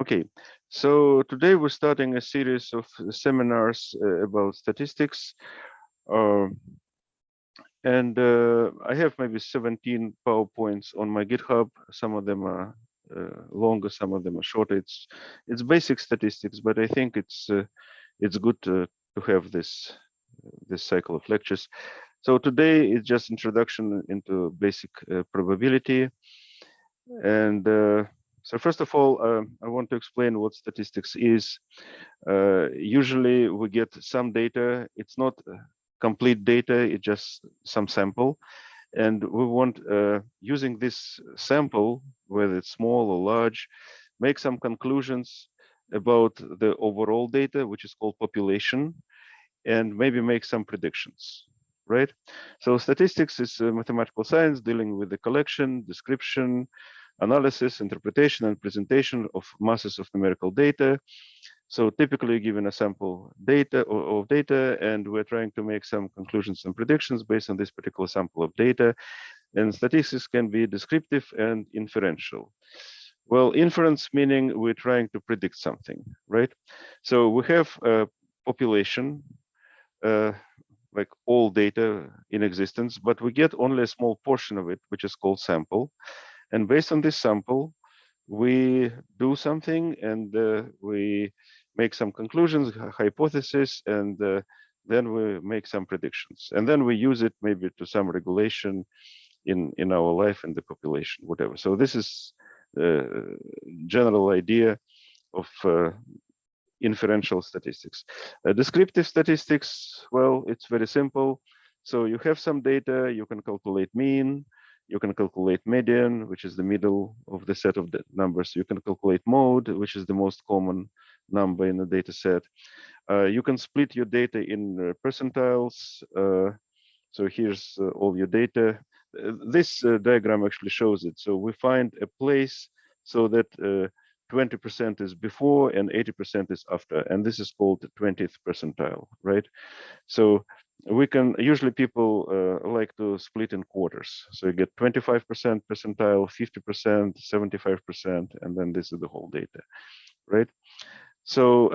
Okay, so today we're starting a series of seminars about statistics. Uh, and I have maybe 17 PowerPoints on my GitHub. Some of them are longer, some of them are shorter. It's basic statistics, but I think it's good to have this cycle of lectures. So today is just introduction into basic probability. And so first of all, I want to explain what statistics is. Usually we get some data. It's not complete data, it's just some sample. And we want, using this sample, whether it's small or large, make some conclusions about the overall data, which is called population, and maybe make some predictions, right? So statistics is a mathematical science dealing with the collection, description, analysis, interpretation, and presentation of masses of numerical data. So typically given a sample data of data, and we're trying to make some conclusions and predictions based on this particular sample of data. And statistics can be descriptive and inferential. Well, inference meaning we're trying to predict something, right? So we have a population, like all data in existence, but we get only a small portion of it, which is called sample. And based on this sample, we do something and we make some conclusions, hypothesis, and then we make some predictions. And then we use it maybe to some regulation in our life and the population, whatever. So this is the general idea of inferential statistics. Descriptive statistics, well, it's very simple. So you have some data, you can calculate mean, you can calculate median, which is the middle of the set of the numbers. You can calculate mode, which is the most common number in the data set. You can split your data in percentiles. So here's all your data. This diagram actually shows it. So we find a place so that 20% is before and 80% is after, and this is called the 20th percentile, right? So we can, usually people like to split in quarters. So you get 25% percentile, 50%, 75%, and then this is the whole data, right? So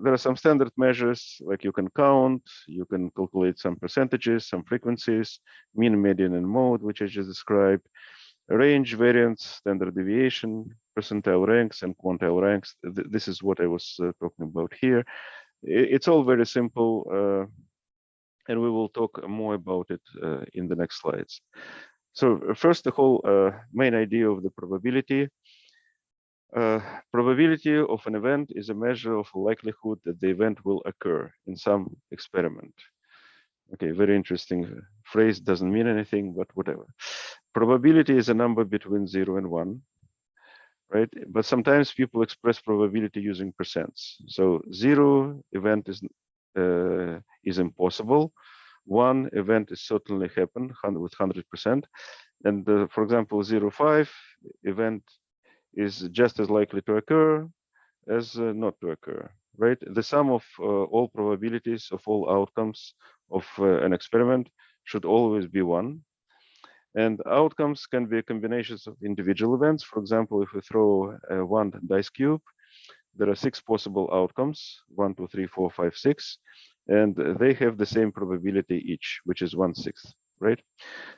there are some standard measures, like you can count, you can calculate some percentages, some frequencies, mean, median, and mode, which I just described, range, variance, standard deviation, percentile ranks, and quantile ranks. This is what I was talking about here. It's all very simple, and we will talk more about it in the next slides. So first, the whole main idea of the probability. Probability of an event is a measure of likelihood that the event will occur in some experiment. Okay, very interesting phrase, doesn't mean anything, but whatever. Probability is a number between 0 and 1, right? But sometimes people express probability using percents. So 0 event is impossible. 1 event is certainly happen with 100%. And for example, 0.5 event is just as likely to occur as not to occur, right? The sum of all probabilities of all outcomes of an experiment should always be 1. And outcomes can be combinations of individual events. For example, if we throw one dice cube, there are 6 possible outcomes, 1, 2, 3, 4, 5, 6, and they have the same probability each, which is 1/6, right?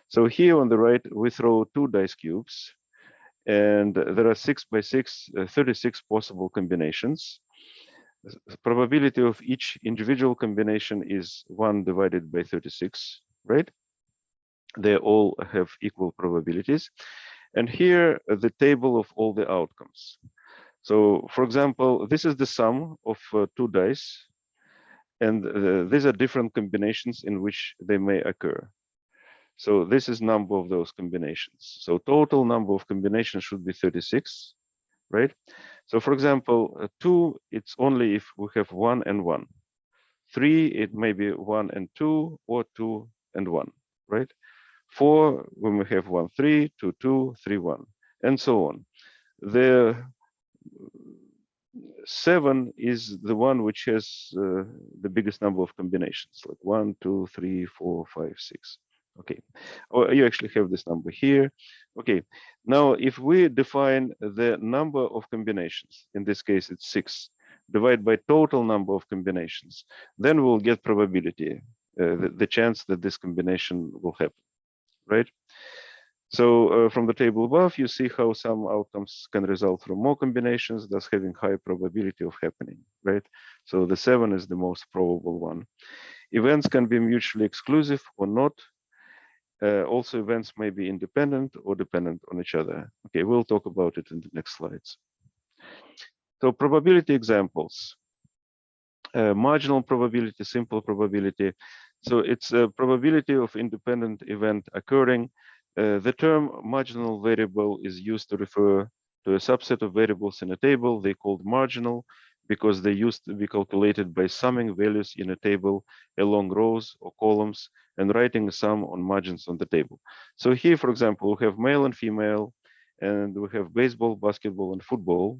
So here on the right, we throw 2 dice cubes, and there are 6 by 6, 36 possible combinations. The probability of each individual combination is 1 divided by 36, right? They all have equal probabilities. And here, the table of all the outcomes. So, for example, this is the sum of 2 dice, and these are different combinations in which they may occur. So this is number of those combinations. So total number of combinations should be 36, right? So for example, 2, it's only if we have 1 and 1. 3, it may be 1 and 2, or 2 and 1, right? 4, when we have 1, 3, 2, 2, 3, 1, and so on. The 7 is the one which has the biggest number of combinations, like 1, 2, 3, 4, 5, 6. Okay, or you actually have this number here. Okay, now if we define the number of combinations, in this case it's 6, divide by total number of combinations, then we'll get probability, the chance that this combination will happen, right? So from the table above, you see how some outcomes can result from more combinations, thus having high probability of happening, right? So the 7 is the most probable one. Events can be mutually exclusive or not. Also, events may be independent or dependent on each other. Okay, we'll talk about it in the next slides. So probability examples. Marginal probability, simple probability. So it's a probability of independent event occurring. The term marginal variable is used to refer to a subset of variables in a table. They called marginal because they used to be calculated by summing values in a table along rows or columns and writing a sum on margins on the table. So here, for example, we have male and female, and we have baseball, basketball, and football.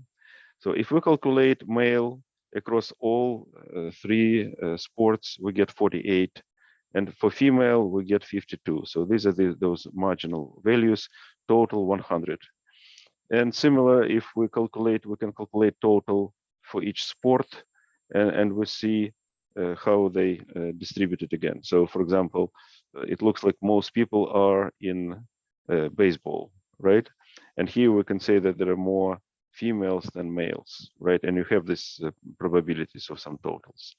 So if we calculate male across all 3 sports, we get 48. And for female, we get 52. So these are those marginal values, total 100. And similar, if we can calculate total for each sport, and we see how they distribute it again. So for example, it looks like most people are in baseball, right? And here we can say that there are more females than males, right? And you have this probabilities of some totals.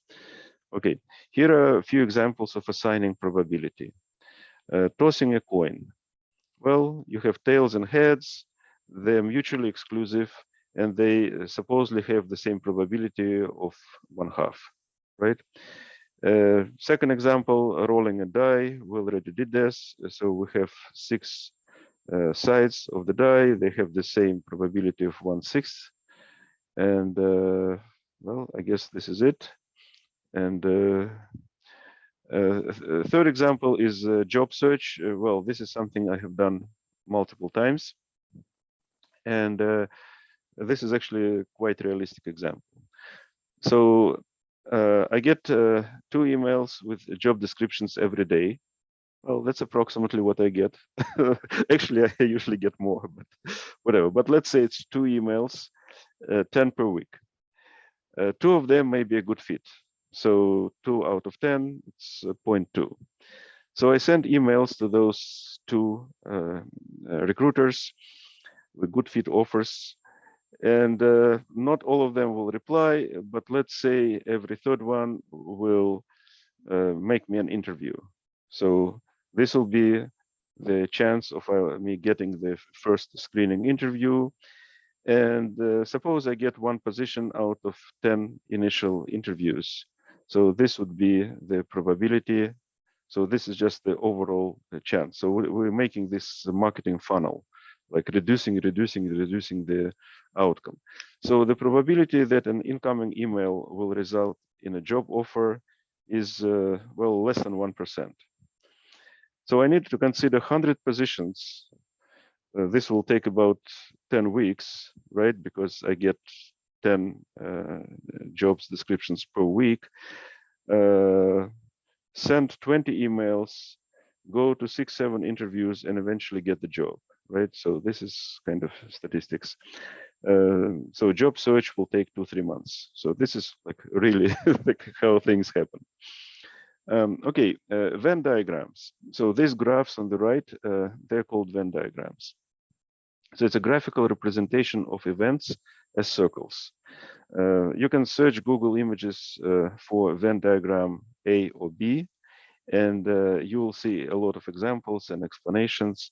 Okay, here are a few examples of assigning probability. Tossing a coin. Well, you have tails and heads. They're mutually exclusive, and they supposedly have the same probability of 1/2, right? Second example, rolling a die. We already did this. So we have 6 sides of the die. They have the same probability of 1/6. And well, I guess this is it. And third example is job search. Well, this is something I have done multiple times. And this is actually a quite realistic example. So I get 2 emails with job descriptions every day. Well, that's approximately what I get. Actually, I usually get more, but whatever. But let's say it's 2 emails, 10 per week. 2 of them may be a good fit. So 2 out of 10, it's 0.2. So I send emails to those 2 recruiters with good fit offers. And not all of them will reply, but let's say every third one will make me an interview. So this will be the chance of me getting the first screening interview. And suppose I get 1 position out of 10 initial interviews. So this would be the probability. So this is just the overall chance. So we're making this marketing funnel, like reducing the outcome. So the probability that an incoming email will result in a job offer is, well, less than 1%. So I need to consider 100 positions. This will take about 10 weeks, right? Because I get 10 jobs descriptions per week. Send 20 emails, go to 6-7 interviews, and eventually get the job, right? So this is kind of statistics. So job search will take 2-3 months. So this is like really like how things happen. Okay, Venn diagrams. So these graphs on the right, they're called Venn diagrams. So it's a graphical representation of events as circles. You can search Google Images for Venn diagram A or B, and you will see a lot of examples and explanations.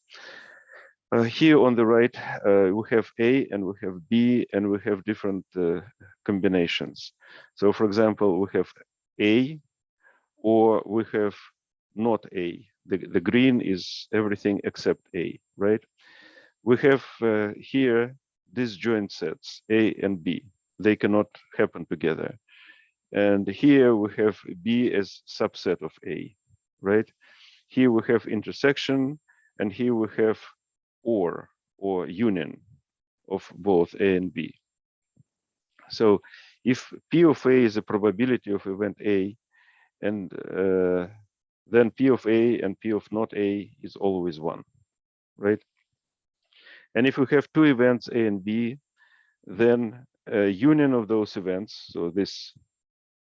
Here on the right, we have A and we have B, and we have different combinations. So for example, we have A, or we have not A. The green is everything except A, right? We have here disjoint sets, A and B. They cannot happen together. And here we have B as subset of A, right? Here we have intersection, and here we have or union of both A and B. So if P of A is a probability of event A, and then P of A and P of not A is always 1, right? And if we have two events A and B, then a union of those events, so this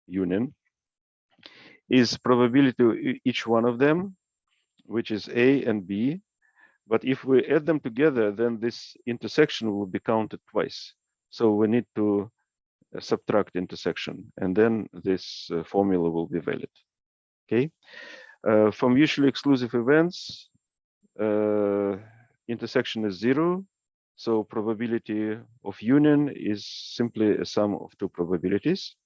union, is probability of each one of them, which is A and B. But if we add them together, then this intersection will be counted twice. So we need to subtract intersection, and then this formula will be valid. Okay. For mutually exclusive events, intersection is 0. So probability of union is simply a sum of two probabilities.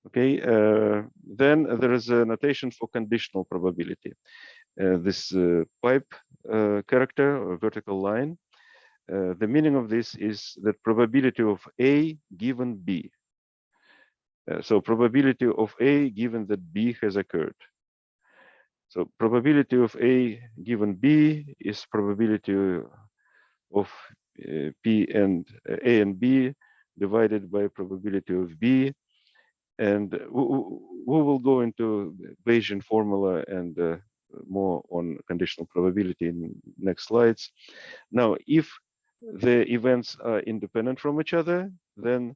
Okay. Then there is a notation for conditional probability. This pipe character or vertical line. The meaning of this is that probability of A given B. So probability of A given that B has occurred. So probability of A given B is probability of P and A and B divided by probability of B. And we will go into Bayesian formula and more on conditional probability in next slides. Now, if the events are independent from each other, then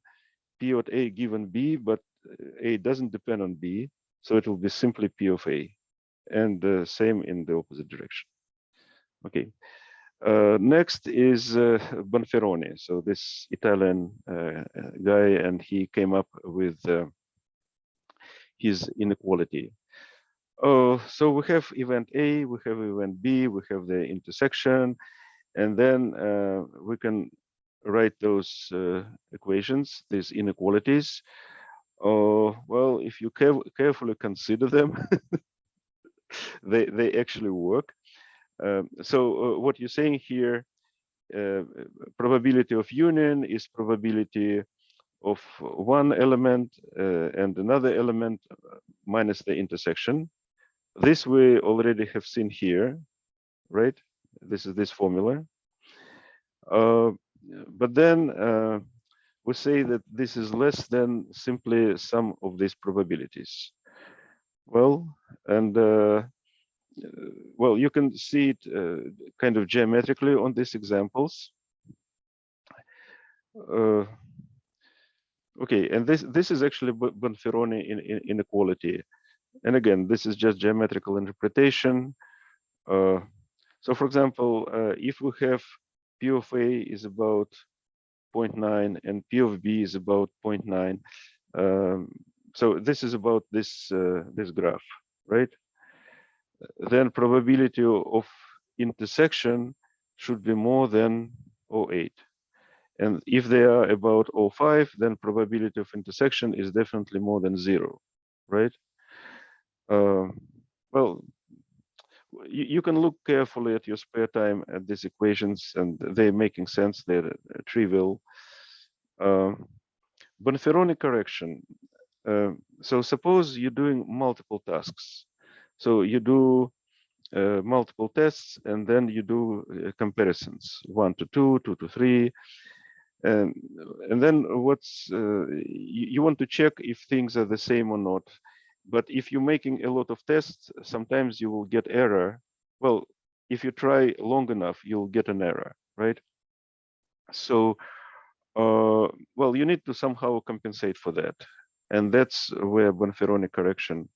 P of A given B, but A doesn't depend on B, so it will be simply P of A, and same in the opposite direction. Okay. Next is Bonferroni. So this Italian guy, and he came up with his inequality. So we have event A, we have event B, we have the intersection, and then we can write those equations, these inequalities. Well, if you carefully consider them, they actually work. So what you're saying here, probability of union is probability of one element and another element minus the intersection. This we already have seen here, right? This is this formula. But then we say that this is less than simply sum of these probabilities. Well, and well, you can see it kind of geometrically on these examples. Okay, and this is actually Bonferroni inequality. And again, this is just geometrical interpretation. So for example, if we have P of A is about 0.9 and P of B is about 0.9, so this is about this this graph, right? Then probability of intersection should be more than 0.8. And if they are about 0.5, then probability of intersection is definitely more than 0, right? Well, you can look carefully at your spare time at these equations, and they're making sense. They're trivial. Bonferroni correction. So suppose you're doing multiple tasks. So you do multiple tests, and then you do comparisons, 1 to 2, 2 to 3. And then what's you want to check if things are the same or not. But if you're making a lot of tests, sometimes you will get error. Well, if you try long enough, you'll get an error, right? So, well, you need to somehow compensate for that. And that's where Bonferroni correction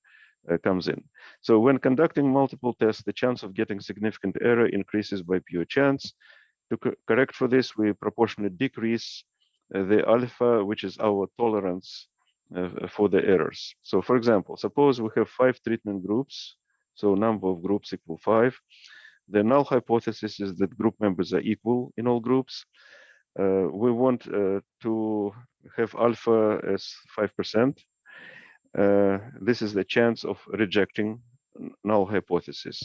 comes in. So when conducting multiple tests, the chance of getting significant error increases by pure chance. To correct for this, we proportionally decrease the alpha, which is our tolerance for the errors. So for example, suppose we have 5 treatment groups, so number of groups equal 5. The null hypothesis is that group members are equal in all groups. We want to have alpha as 5%. This is the chance of rejecting null hypothesis.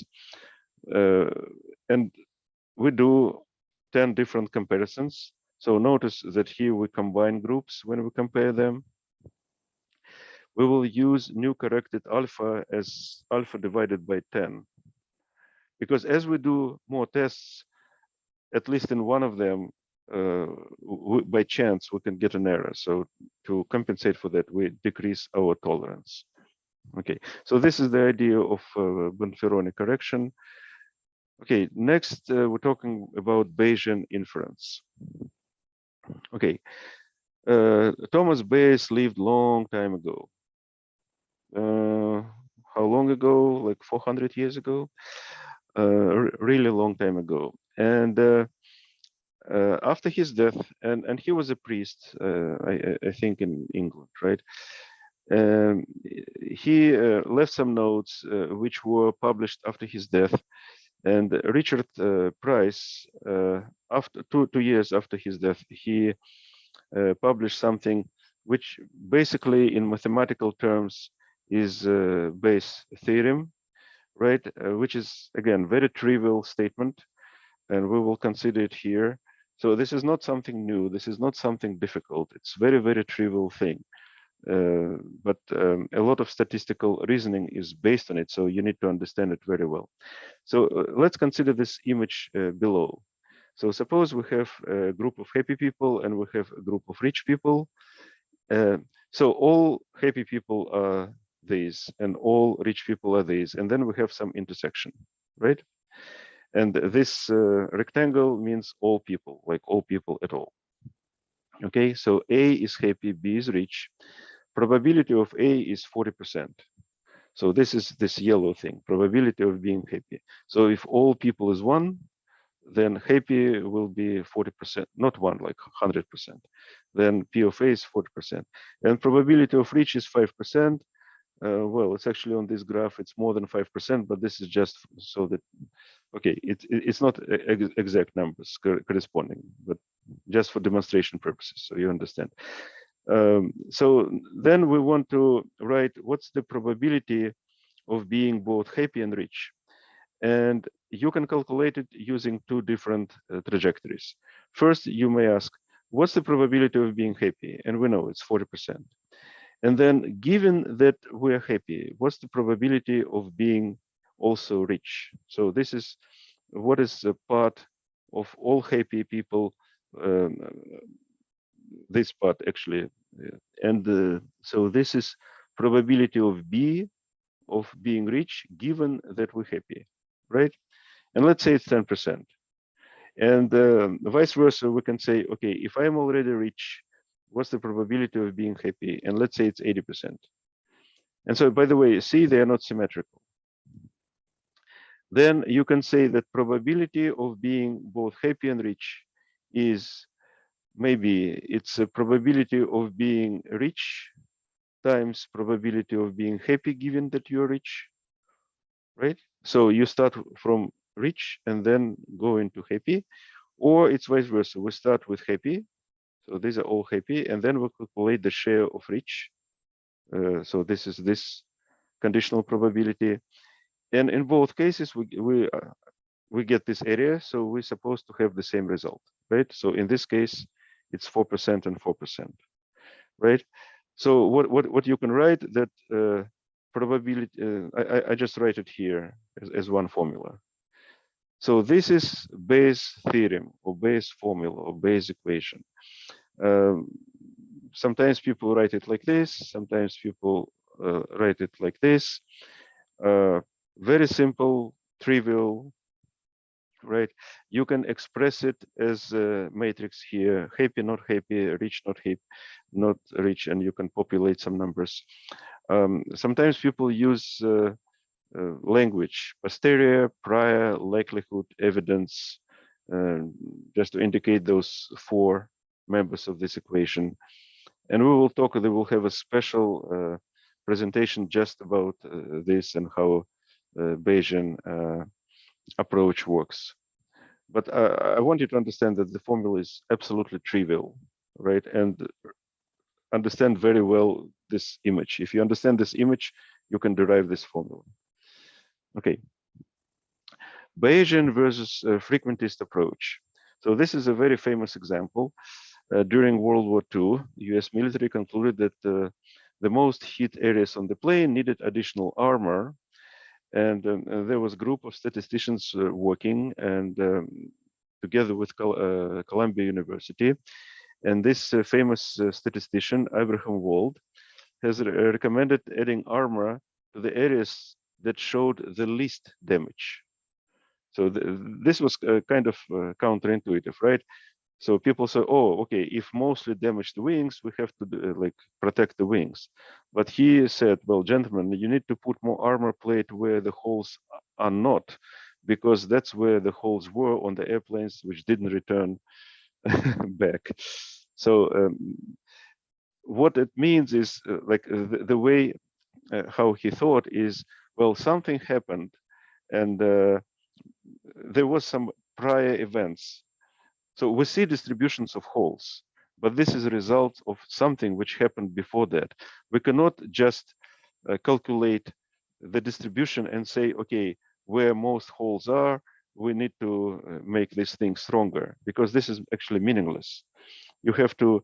And we do 10 different comparisons. So notice that here we combine groups when we compare them. We will use new corrected alpha as alpha divided by 10. Because as we do more tests, at least in one of them, by chance, we can get an error. So to compensate for that, we decrease our tolerance. Okay, so this is the idea of Bonferroni correction. Okay, next we're talking about Bayesian inference. Okay, Thomas Bayes lived long time ago. How long ago? Like 400 years ago? Really long time ago. And after his death, and he was a priest, I think in England, right? He left some notes which were published after his death. And Richard Price, after two years after his death, he published something which basically in mathematical terms is Bayes' theorem, right? Which is again very trivial statement, and we will consider it here. So this is not something new. This is not something difficult. It's very trivial thing. But a lot of statistical reasoning is based on it, so you need to understand it very well. So let's consider this image below. So suppose we have a group of happy people and we have a group of rich people. So all happy people are these and all rich people are these, and then we have some intersection, right? And this rectangle means all people, like all people at all. Okay, so A is happy, B is rich. Probability of A is 40%. So this is this yellow thing, probability of being happy. So if all people is 1, then happy will be 40%, not 1, like 100%. Then P of A is 40%. And probability of rich is 5%. Well, it's actually on this graph, it's more than 5%, but this is just so that, okay, it's not exact numbers corresponding, but just for demonstration purposes, so you understand. So then we want to write what's the probability of being both happy and rich. And you can calculate it using two different trajectories. First, you may ask, what's the probability of being happy? And we know it's 40%. And then given that we're happy, what's the probability of being also rich? So this is what is a part of all happy people, this part actually. And so this is probability of B of being rich given that we're happy, right? And let's say it's 10%. And vice versa, we can say, okay, if I'm already rich, what's the probability of being happy? And let's say it's 80%. And so, by the way, see, they are not symmetrical. Then you can say that probability of being both happy and rich is maybe it's a probability of being rich times probability of being happy given that you're rich, right? So you start from rich and then go into happy, or it's vice versa. We start with happy, so these are all happy, and then we calculate the share of rich. So this is this conditional probability, and in both cases we get this area, so we're supposed to have the same result, right? So in this case, it's 4% and 4%, right? So what you can write that probability, I just write it here as one formula. So this is Bayes theorem or Bayes formula or Bayes equation. Sometimes people write it like this, sometimes people write it like this. Very simple, trivial, right? You can express it as a matrix here, happy, not happy, rich, not happy, not rich, and you can populate some numbers. Sometimes people use language, posterior, prior, likelihood, evidence, just to indicate those four members of this equation. And we will talk, they will have a special presentation just about this and how Bayesian approach works. But I want you to understand that the formula is absolutely trivial, right? And understand very well this image. If you understand this image, you can derive this formula. Okay. Bayesian versus frequentist approach. So this is a very famous example. During World War II, US military concluded that the most hit areas on the plane needed additional armor. And there was a group of statisticians working and together with Columbia University. And this famous statistician, Abraham Wald, has recommended adding armor to the areas that showed the least damage. So this was kind of counterintuitive, right? So people say, oh, okay, if mostly damaged wings, we have to like protect the wings. But he said, well, gentlemen, you need to put more armor plate where the holes are not, because that's where the holes were on the airplanes which didn't return back. So what it means is like the way how he thought is, well, something happened and there was some prior events. So we see distributions of holes, but this is a result of something which happened before that. We cannot just calculate the distribution and say, okay, where most holes are, we need to make this thing stronger, because this is actually meaningless. You have to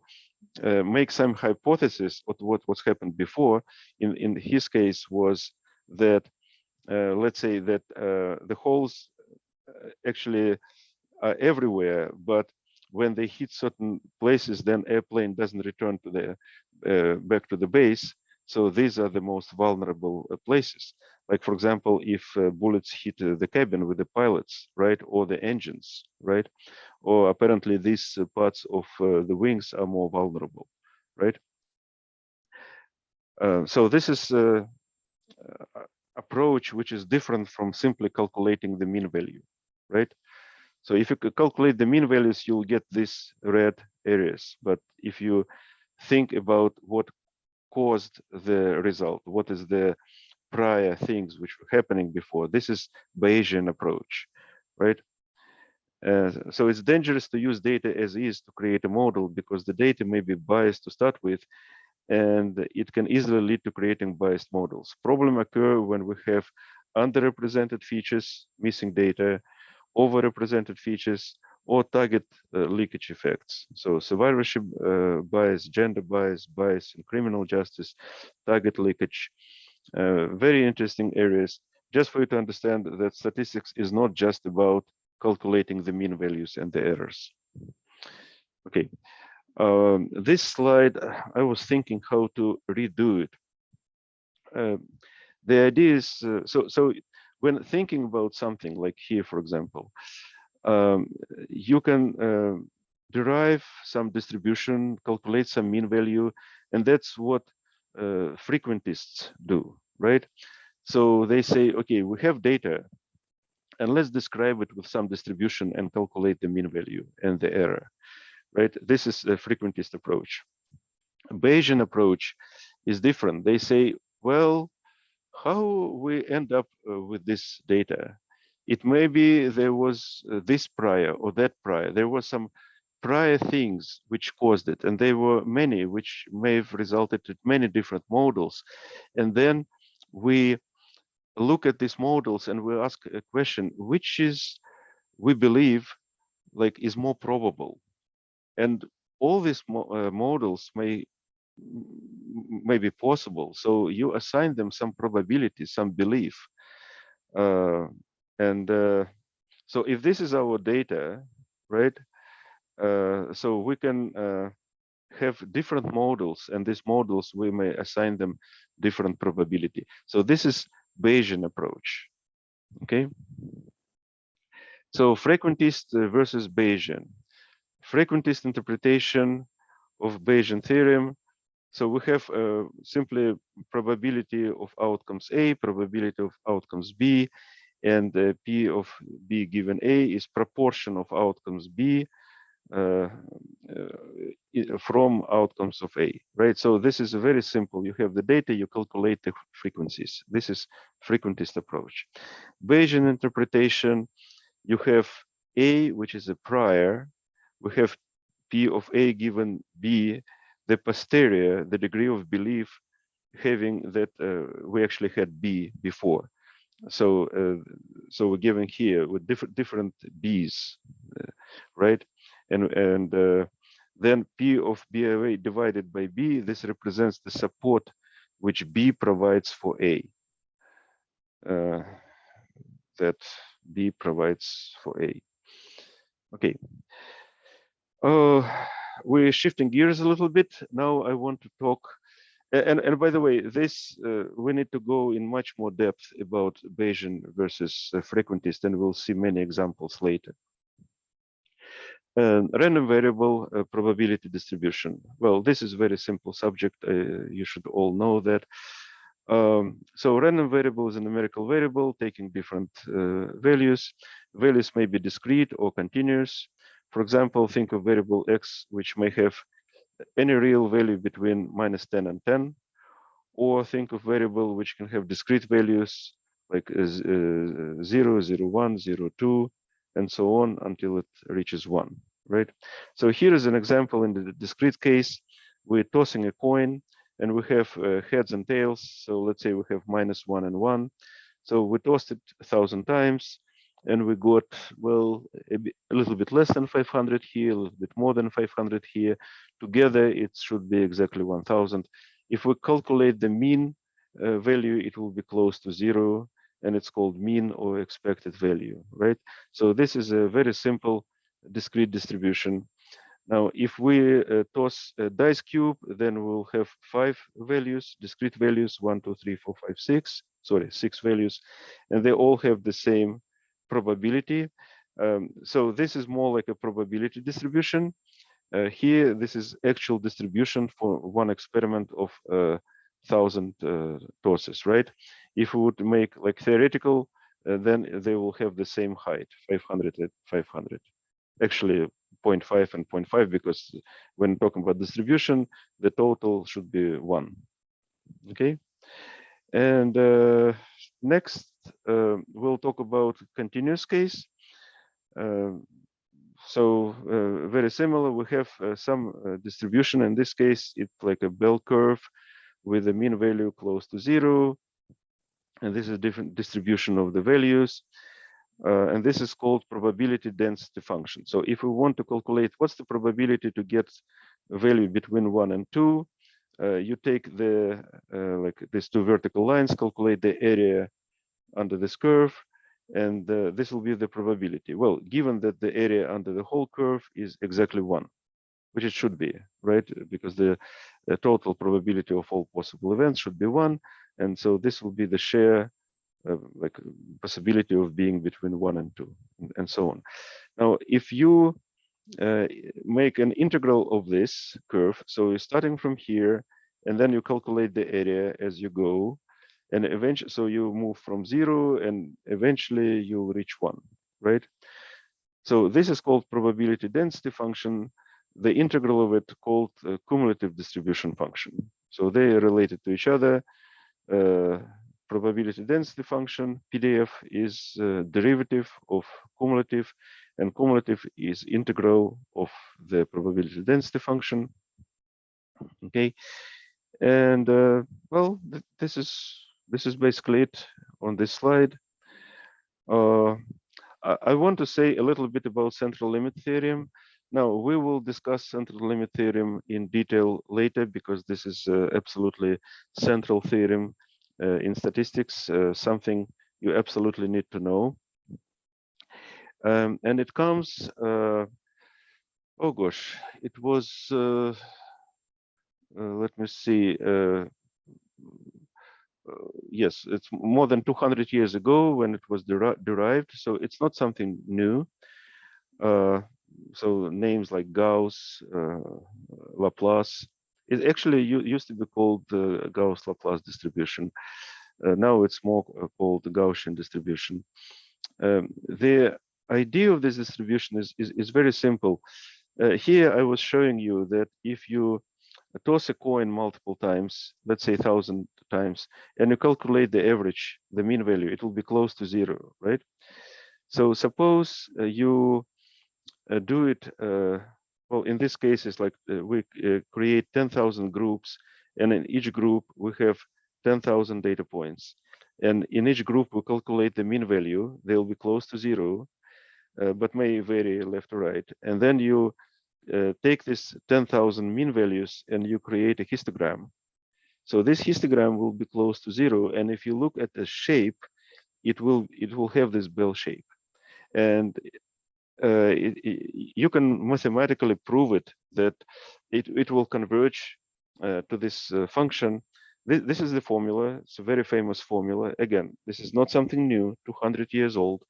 make some hypothesis of what happened before. In his case was that, let's say that the holes actually are everywhere, but when they hit certain places, then airplane doesn't return to the back to the base. So these are the most vulnerable places. Like, for example, if bullets hit the cabin with the pilots, right, or the engines, right, or apparently these parts of the wings are more vulnerable, right? So this is approach which is different from simply calculating the mean value, right? So if you calculate the mean values, you'll get these red areas. But if you think about what caused the result, what is the prior things which were happening before, this is Bayesian approach, right? So it's dangerous to use data as is to create a model, because the data may be biased to start with, and it can easily lead to creating biased models. Problems occur when we have underrepresented features, missing data, overrepresented features, or target leakage effects. So survivorship bias, gender bias, bias in criminal justice, target leakage, very interesting areas. Just for you to understand that statistics is not just about calculating the mean values and the errors. Okay, this slide, I was thinking how to redo it. The idea is, so when thinking about something like here, for example, you can derive some distribution, calculate some mean value, and that's what frequentists do, right? So they say, okay, we have data, and let's describe it with some distribution and calculate the mean value and the error, right? This is a frequentist approach. Bayesian approach is different. They say, well, how we end up with this data? It may be there was this prior or that prior. There was some prior things which caused it, and there were many which may have resulted in many different models. And then we look at these models and we ask a question, which is we believe like is more probable. And all these models may be possible. So you assign them some probability, some belief. So if this is our data, right? So we can have different models, and these models we may assign them different probability. So this is Bayesian approach. Okay. So frequentist versus Bayesian. Frequentist interpretation of Bayesian theorem. So we have simply probability of outcomes A, probability of outcomes B, and P of B given A is proportion of outcomes B from outcomes of A, right? So this is very simple. You have the data, you calculate the frequencies. This is frequentist approach. Bayesian interpretation, you have A, which is a prior. We have P of A given B, the posterior, the degree of belief having that we actually had B before. So we're given here with different B's, right? And then P of B of A divided by B, this represents the support which B provides for A. That B provides for A. Okay. We're shifting gears a little bit. Now I want to talk And by the way, this we need to go in much more depth about Bayesian versus frequentist, and we'll see many examples later. Random variable probability distribution. Well, this is a very simple subject. You should all know that. So random variable is a numerical variable taking different values. Values may be discrete or continuous. For example, think of variable x, which may have any real value between -10 and 10, or think of variable which can have discrete values like 0, 0, 1, 0, 2, and so on until it reaches 1, right? So here is an example in the discrete case. We're tossing a coin and we have heads and tails. So let's say we have -1 and 1. So we tossed it 1,000 times and we got, well, a little bit less than 500 here, a little bit more than 500 here. Together, it should be exactly 1,000. If we calculate the mean value, it will be close to 0, and it's called mean or expected value, right? So this is a very simple discrete distribution. Now, if we toss a dice cube, then we'll have 5 values, discrete values, 1, 2, 3, 4, 5, 6, sorry, 6 values, and they all have the same probability. So this is more like a probability distribution. Here, this is actual distribution for one experiment of 1,000 tosses, right? If we would make like theoretical, then they will have the same height, 500 at 500. Actually, 0.5 and 0.5, because when talking about distribution, the total should be 1. Okay. And next, we'll talk about continuous case. So very similar, we have some distribution. In this case, it's like a bell curve with a mean value close to 0. And this is a different distribution of the values. And this is called probability density function. So if we want to calculate what's the probability to get a value between 1 and 2, you take the like these two vertical lines, calculate the area under this curve, and this will be the probability. Well, given that the area under the whole curve is exactly 1, which it should be, right? Because the total probability of all possible events should be 1, and so this will be the share, like possibility of being between 1 and 2, and so on. Now, if you make an integral of this curve, so you're starting from here, and then you calculate the area as you go, and eventually, so you move from 0, and eventually you'll reach 1, right? So this is called probability density function. The integral of it called cumulative distribution function. So they are related to each other. Probability density function, PDF, is derivative of cumulative, and cumulative is integral of the probability density function. Okay, and well, this is basically it on this slide. I want to say a little bit about central limit theorem. Now, we will discuss central limit theorem in detail later, because this is absolutely central theorem in statistics, something you absolutely need to know. And it comes, oh gosh, it was, let me see, yes, it's more than 200 years ago when it was derived, so it's not something new. So names like Gauss, Laplace, it actually used to be called the Gauss-Laplace distribution. Now it's more called the Gaussian distribution. The idea of this distribution is very simple. Here I was showing you that if you toss a coin multiple times, let's say 1,000 times, and you calculate the average, the mean value, it will be close to 0, right? So suppose you do it, well, in this case, it's like we create 10,000 groups, and in each group we have 10,000 data points. And in each group we calculate the mean value. They'll be close to 0, but may vary left or right. And then you take this 10,000 mean values and you create a histogram. So this histogram will be close to 0. And if you look at the shape, it will have this bell shape. And you can mathematically prove it, that it will converge to this function. This is the formula. It's a very famous formula. Again, this is not something new, 200 years old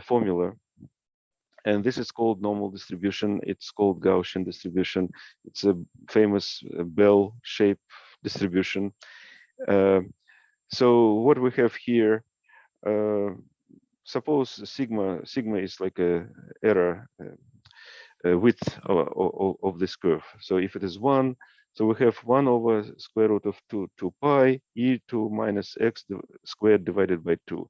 formula. And this is called normal distribution. It's called Gaussian distribution. It's a famous bell-shaped distribution. So what we have here, suppose sigma is like a error width of this curve. So if it is 1, so we have 1 over square root of 2 pi e2 minus x squared divided by 2.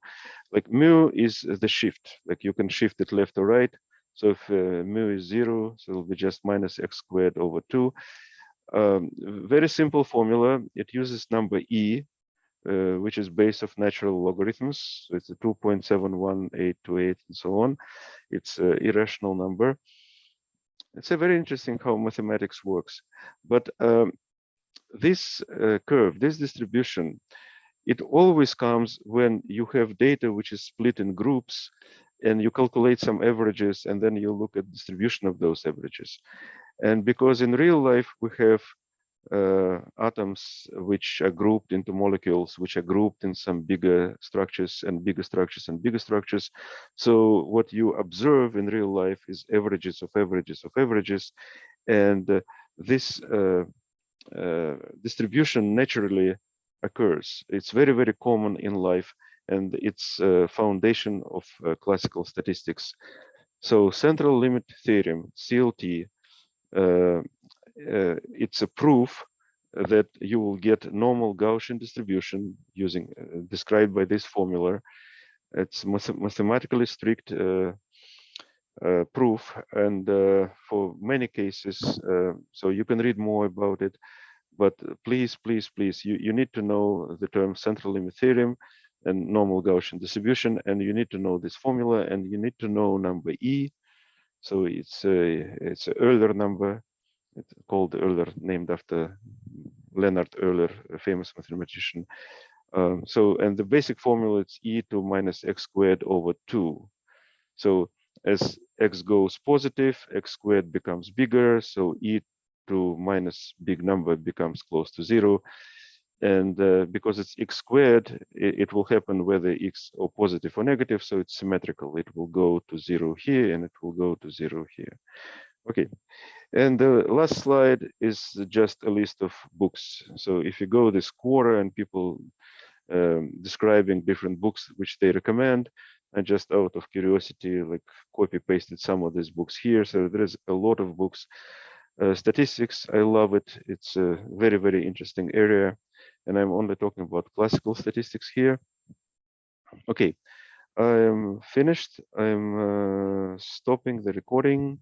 Like mu is the shift, like you can shift it left or right. So if mu is 0, so it'll be just minus x squared over 2. Very simple formula. It uses number e, which is base of natural logarithms. So it's a 2.71828 and so on. It's an irrational number. It's a very interesting how mathematics works. But this curve, this distribution, it always comes when you have data which is split in groups, and you calculate some averages, and then you look at distribution of those averages. And because in real life we have atoms which are grouped into molecules, which are grouped in some bigger structures and bigger structures and bigger structures. So what you observe in real life is averages of averages of averages. And this distribution naturally occurs. It's very, very common in life, and it's a foundation of classical statistics. So central limit theorem, CLT, it's a proof that you will get normal Gaussian distribution using described by this formula. It's mathematically strict proof, and for many cases, so you can read more about it. But please, please, please, you need to know the term central limit theorem and normal Gaussian distribution, and you need to know this formula, and you need to know number E. So it's an Euler number. It's called Euler, named after Leonhard Euler, a famous mathematician. And the basic formula is e2 minus x squared over 2. So as x goes positive, x squared becomes bigger. So e2 minus big number becomes close to 0. And because it's x squared, it will happen whether x or positive or negative. So it's symmetrical. It will go to 0 here, and it will go to 0 here. Okay. And the last slide is just a list of books. So if you go this quarter and people describing different books which they recommend, and just out of curiosity, like copy pasted some of these books here. So there is a lot of books. Statistics, I love it. It's a very, very interesting area. And I'm only talking about classical statistics here. Okay, I'm finished. I'm stopping the recording.